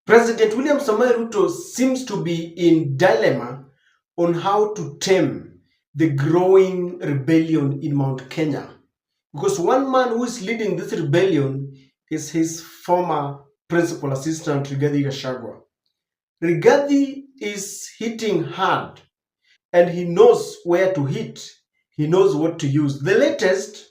President William Samoei Ruto seems to be in dilemma on how to tame the growing rebellion in Mount Kenya. Because one man who is leading this rebellion is his former principal assistant, Rigathi Gachagua. Rigathi is hitting hard and he knows where to hit. He knows what to use. The latest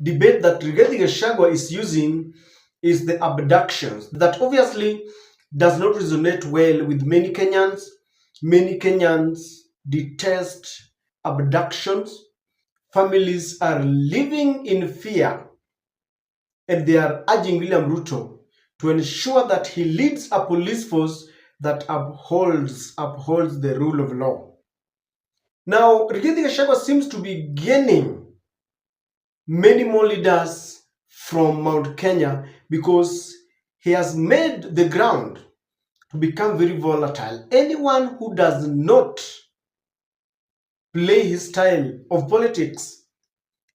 debate that Rigathi Gachagua is using is the abductions. That obviously does not resonate well with many Kenyans. Many Kenyans detest abductions. Families are living in fear and they are urging William Ruto to ensure that he leads a police force that upholds the rule of law. Now, Rigathi Gachagua seems to be gaining many more leaders from Mount Kenya because he has made the ground to become very volatile. Anyone who does not play his style of politics,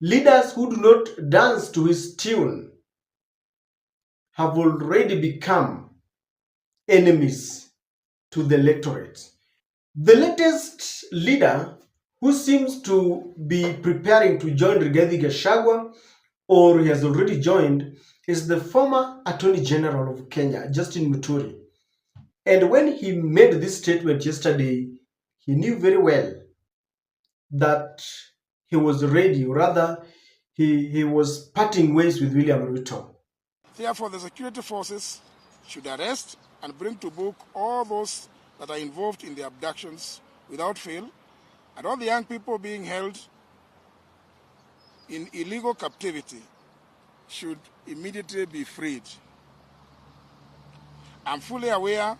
leaders who do not dance to his tune, have already become enemies to the electorate. The latest leader who seems to be preparing to join Rigathi Gachagua, or he has already joined, is the former Attorney General of Kenya, Justin Muturi. And when he made this statement yesterday, he knew very well that he was ready, or rather, he was parting ways with William Ruto. Therefore, the security forces should arrest and bring to book all those that are involved in the abductions without fail, and all the young people being held in illegal captivity should immediately be freed. I'm fully aware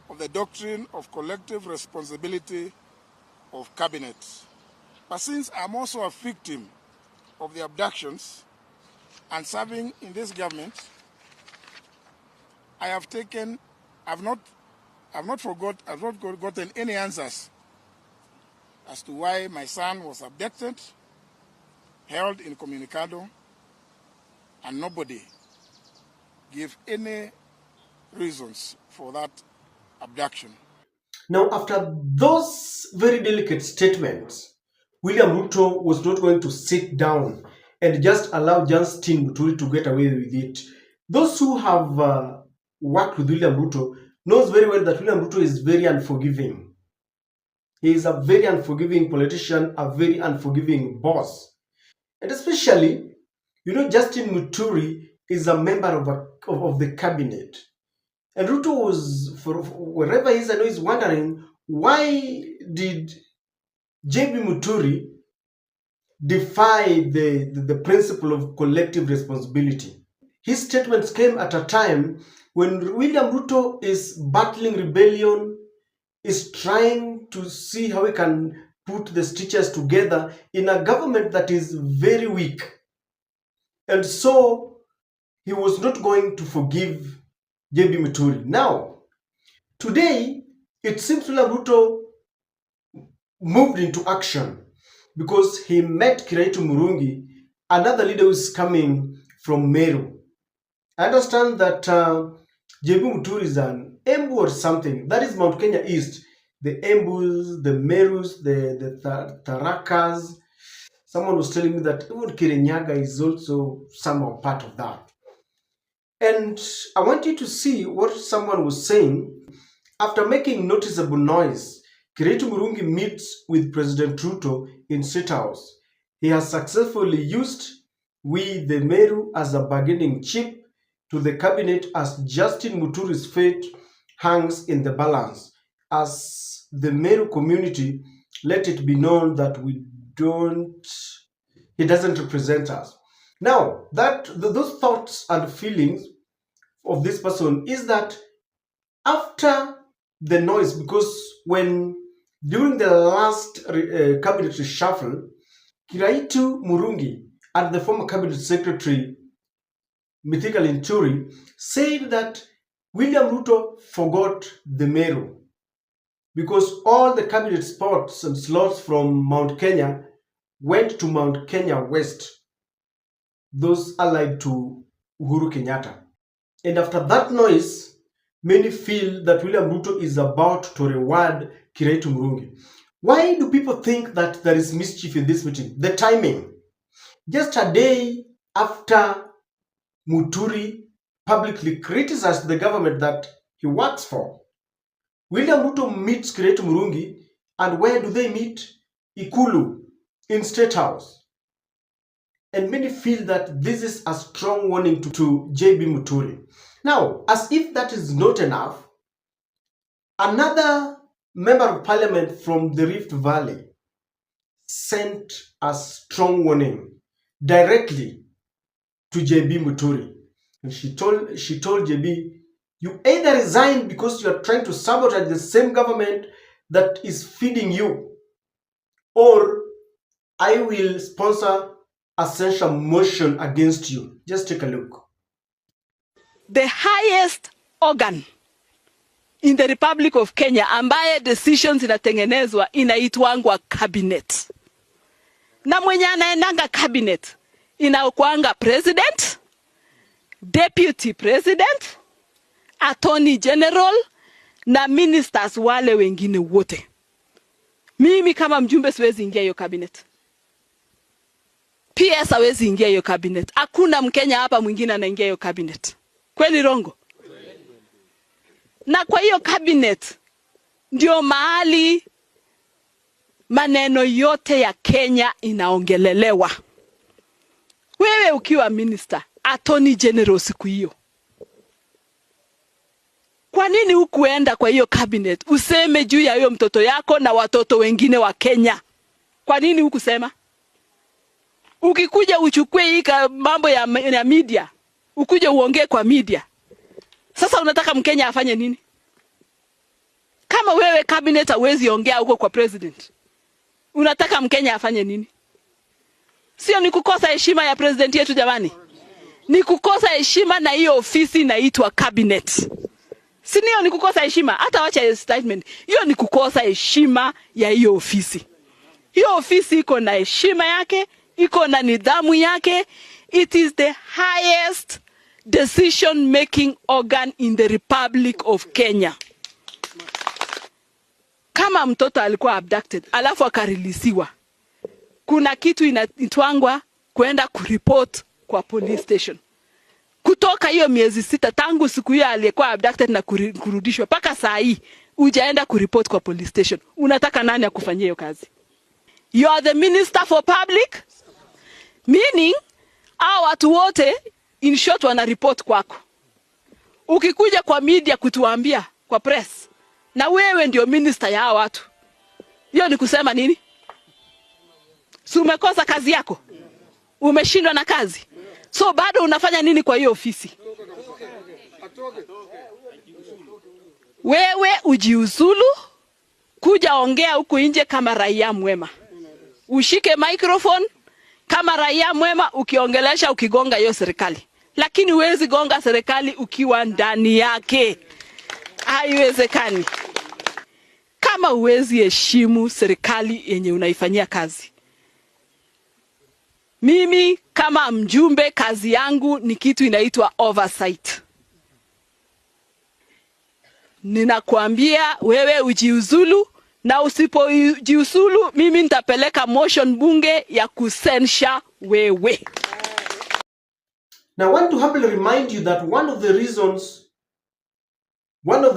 of the doctrine of collective responsibility of cabinet. But since I'm also a victim of the abductions and serving in this government, I've not gotten any answers as to why my son was abducted, held incommunicado, and nobody gave any reasons for that abduction. Now, after those very delicate statements, William Ruto was not going to sit down and just allow Justin Muturi to get away with it. Those who have worked with William Ruto knows very well that William Ruto is very unforgiving. He is a very unforgiving politician, a very unforgiving boss. And especially, Justin Muturi is a member of the cabinet. And Ruto was, for wherever he is, I know he's wondering, why did JB Muturi defy the principle of collective responsibility? His statements came at a time when William Ruto is battling rebellion, is trying to see how he can put the stitches together in a government that is very weak. And so he was not going to forgive JB Muturi. Now, today, it seems William Ruto moved into action because he met Kiraitu Murungi, another leader who is coming from Meru. I understand that JB Muturi is an Embu or something. That is Mount Kenya East. The Embus, the Merus, the Tharakas. Someone was telling me that even Kirinyaga is also somehow part of that. And I want you to see what someone was saying. After making noticeable noise, Kiraitu Murungi meets with President Ruto in State House. He has successfully used we the Meru as a bargaining chip to the cabinet as Justin Muturi's fate hangs in the balance. As the Meru community, let it be known that he doesn't represent us. Now, those thoughts and feelings of this person is that after the noise, because when during the last cabinet reshuffle, Kiraitu Murungi and the former cabinet secretary Mithika Linturi said that William Ruto forgot the Meru because all the cabinet spots and slots from Mount Kenya went to Mount Kenya West, those allied to Uhuru Kenyatta. And after that noise, many feel that William Ruto is about to reward Kiraitu Murungi. Why do people think that there is mischief in this meeting? The timing. Just a day after Muturi publicly criticized the government that he works for, William Ruto meets Kiraitu Murungi, and where do they meet? Ikulu, in State House. And many feel that this is a strong warning to JB Muturi. Now, as if that is not enough, another member of parliament from the Rift Valley sent a strong warning directly to JB Muturi. And she told JB, you either resign because you are trying to sabotage the same government that is feeding you, or I will sponsor a censure motion against you. Just take a look. The highest organ in the Republic of Kenya ambaye decisions inatengenezwa inaitwangwa cabinet, na mwenye anaendanga cabinet inakuanga president, deputy president, attorney general na ministers wale wengine wote. Mimi kama mjumbe siwezi ingia hiyo cabinet. PS hawezi ingia hiyo cabinet. Hakuna Mkenya hapa mwingine anaingia hiyo cabinet. Kweli rongo? Na kwa hiyo cabinet ndio mahali maneno yote ya Kenya inaongelelewa. Wewe ukiwa minister, attorney general siku hiyo, kwa nini hukuenda kwa hiyo cabinet useme juu ya hiyo mtoto yako na watoto wengine wa Kenya? Kwa nini hukusema? Ukikuja uchukue hii mambo ya media, ukuje uongee kwa media. Sasa unataka Mkenya afanye nini? Kama wewe cabinet hawezi ongea huko kwa president, unataka Mkenya afanye nini? Sio ni kukosa heshima ya president yetu jamani? Ni kukosa heshima, na hiyo ofisi inaitwa cabinet. Si ndio ni kukosa heshima? Hata wacha statement. Hiyo ni kukosa heshima ya hiyo ofisi. Hiyo ofisi iko na heshima yake, iko na nidhamu yake. It is the highest decision making organ in the Republic of Kenya. Kama mtoto alikuwa abducted alafu akarilisiwa, kuna kitu inaitwangwa kwenda kuripoti kwa police station. Kutoka hiyo miezi 6 tangu siku hiyo aliyekuwa abducted na kurudishwa paka saa hii hujaenda kuripoti kwa police station. Unataka nani akufanyie hiyo kazi? You are the minister for public, meaning hao watu wote in short wana report kwako. Ukikuja kwa media kutuambia kwa press na wewe ndio minister ya hao watu, hiyo ni kusema nini? Si umekosa kazi yako? Umeshindwa na kazi? So bado unafanya nini kwa hiyo ofisi? Wewe ujiuzulu, kuja ongea huku nje kama raia mwema. Ushike microphone kama raia mwema ukiongelesha ukigonga hiyo serikali. Lakini huwezi gonga serikali ukiwa ndani yake. Haiwezekani. Kama huwezi heshimu serikali yenye unaifanyia kazi. Mimi kama mjumbe kazi yangu ni kitu inaitwa oversight. Ninakuambia wewe ujiuzulu, na usipojiuzulu mimi nitapeleka motion bunge ya kusensha wewe. Now I want to humbly remind you that one of the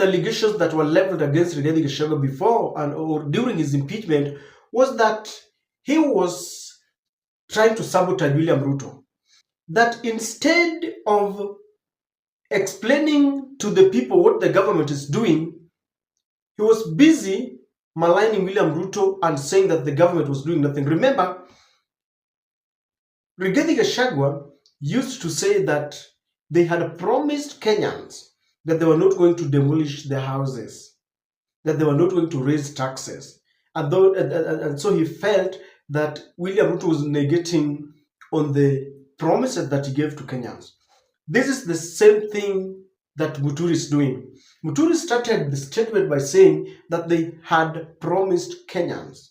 allegations that were leveled against Rigathi Gachagua before or during his impeachment was that he was trying to sabotage William Ruto. That instead of explaining to the people what the government is doing, he was busy maligning William Ruto and saying that the government was doing nothing. Remember, Rigathi Gachagua used to say that they had promised Kenyans that they were not going to demolish their houses, that they were not going to raise taxes. And so he felt that William Ruto was negating on the promises that he gave to Kenyans. This is the same thing that Muturi is doing. Muturi started the statement by saying that they had promised Kenyans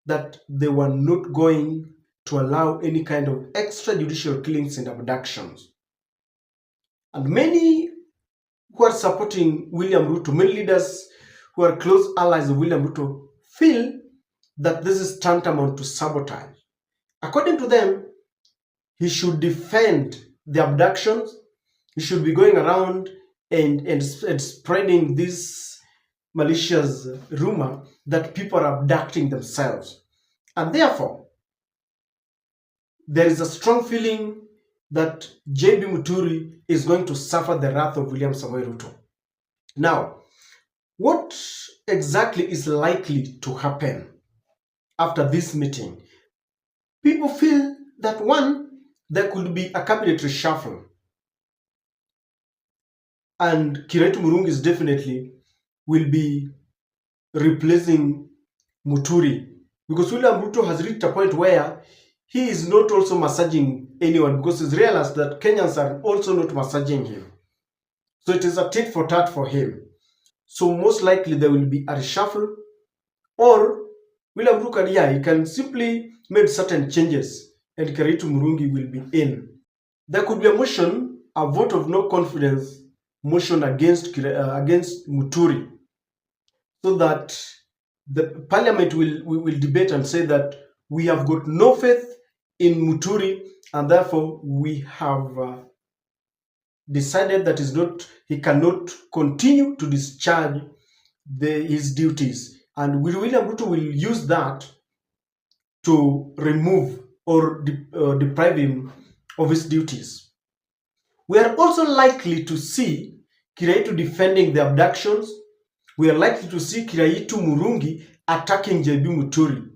that they were not going to allow any kind of extrajudicial killings and abductions. And many who are supporting William Ruto, many leaders who are close allies of William Ruto, feel that this is tantamount to sabotage. According to them, he should defend the abductions. He should be going around and spreading this malicious rumor that people are abducting themselves. And therefore, there is a strong feeling that JB Muturi is going to suffer the wrath of William Samoei Ruto. Now, what exactly is likely to happen after this meeting? People feel that one, there could be a cabinet reshuffle, and Kiraitu Murungi is definitely will be replacing Muturi, because William Ruto has reached a point where he is not also massaging anyone, because he's realized that Kenyans are also not massaging him. So it is a tit for tat for him. So most likely there will be a reshuffle, or William Ruto, yeah, he can simply make certain changes and Kiraitu Murungi will be in. There could be a motion, a vote of no confidence motion against Muturi, so that the parliament will debate and say that we have got no faith in Muturi, and therefore we have decided that he cannot continue to discharge his duties, and William Ruto will use that to remove or deprive him of his duties. We are also likely to see Kiraitu defending the abductions. We are likely to see Kiraitu Murungi attacking JB Muturi.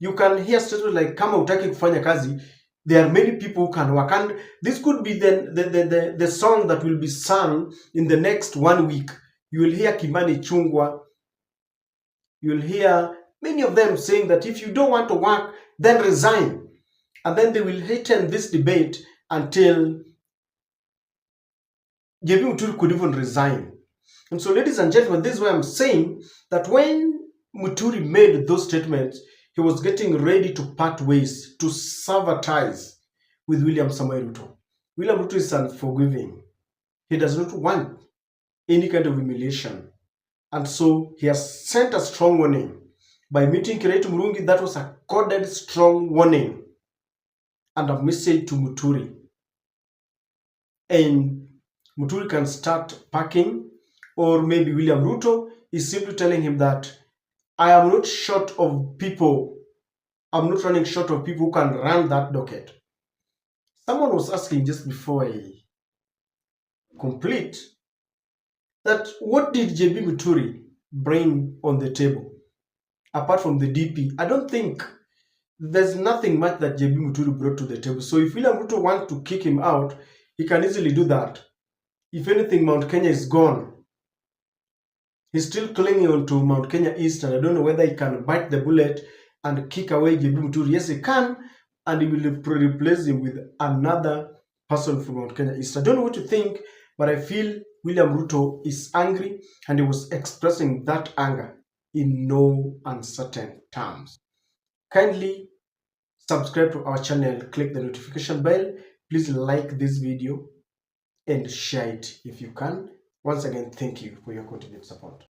You can hear statements like, kama utaki kufanya kazi, there are many people who can work. And this could be the song that will be sung in the next 1 week. You will hear Kimani Chungwa. You will hear many of them saying that if you don't want to work, then resign. And then they will hasten this debate until JB Muturi could even resign. And so, ladies and gentlemen, this is why I'm saying that when Muturi made those statements, he was getting ready to part ways, to sever ties with William Samoei Ruto. William Ruto is unforgiving. He does not want any kind of humiliation. And so he has sent a strong warning. By meeting Kiraitu Murungi, that was a coded strong warning and a message to Muturi. And Muturi can start packing, or maybe William Ruto is simply telling him that I am not short of people. I'm not running short of people who can run that docket. Someone was asking just before I complete that what did JB Muturi bring on the table apart from the DP? I don't think there's nothing much that JB Muturi brought to the table. So if William Ruto wants to kick him out, he can easily do that. If anything, Mount Kenya is gone. He's still clinging on to Mount Kenya East, and I don't know whether he can bite the bullet and kick away JB Muturi. Yes, he can, and he will replace him with another person from Mount Kenya East. I don't know what you think, but I feel William Ruto is angry, and he was expressing that anger in no uncertain terms. Kindly subscribe to our channel, click the notification bell. Please like this video and share it if you can. Once again, thank you for your continued support.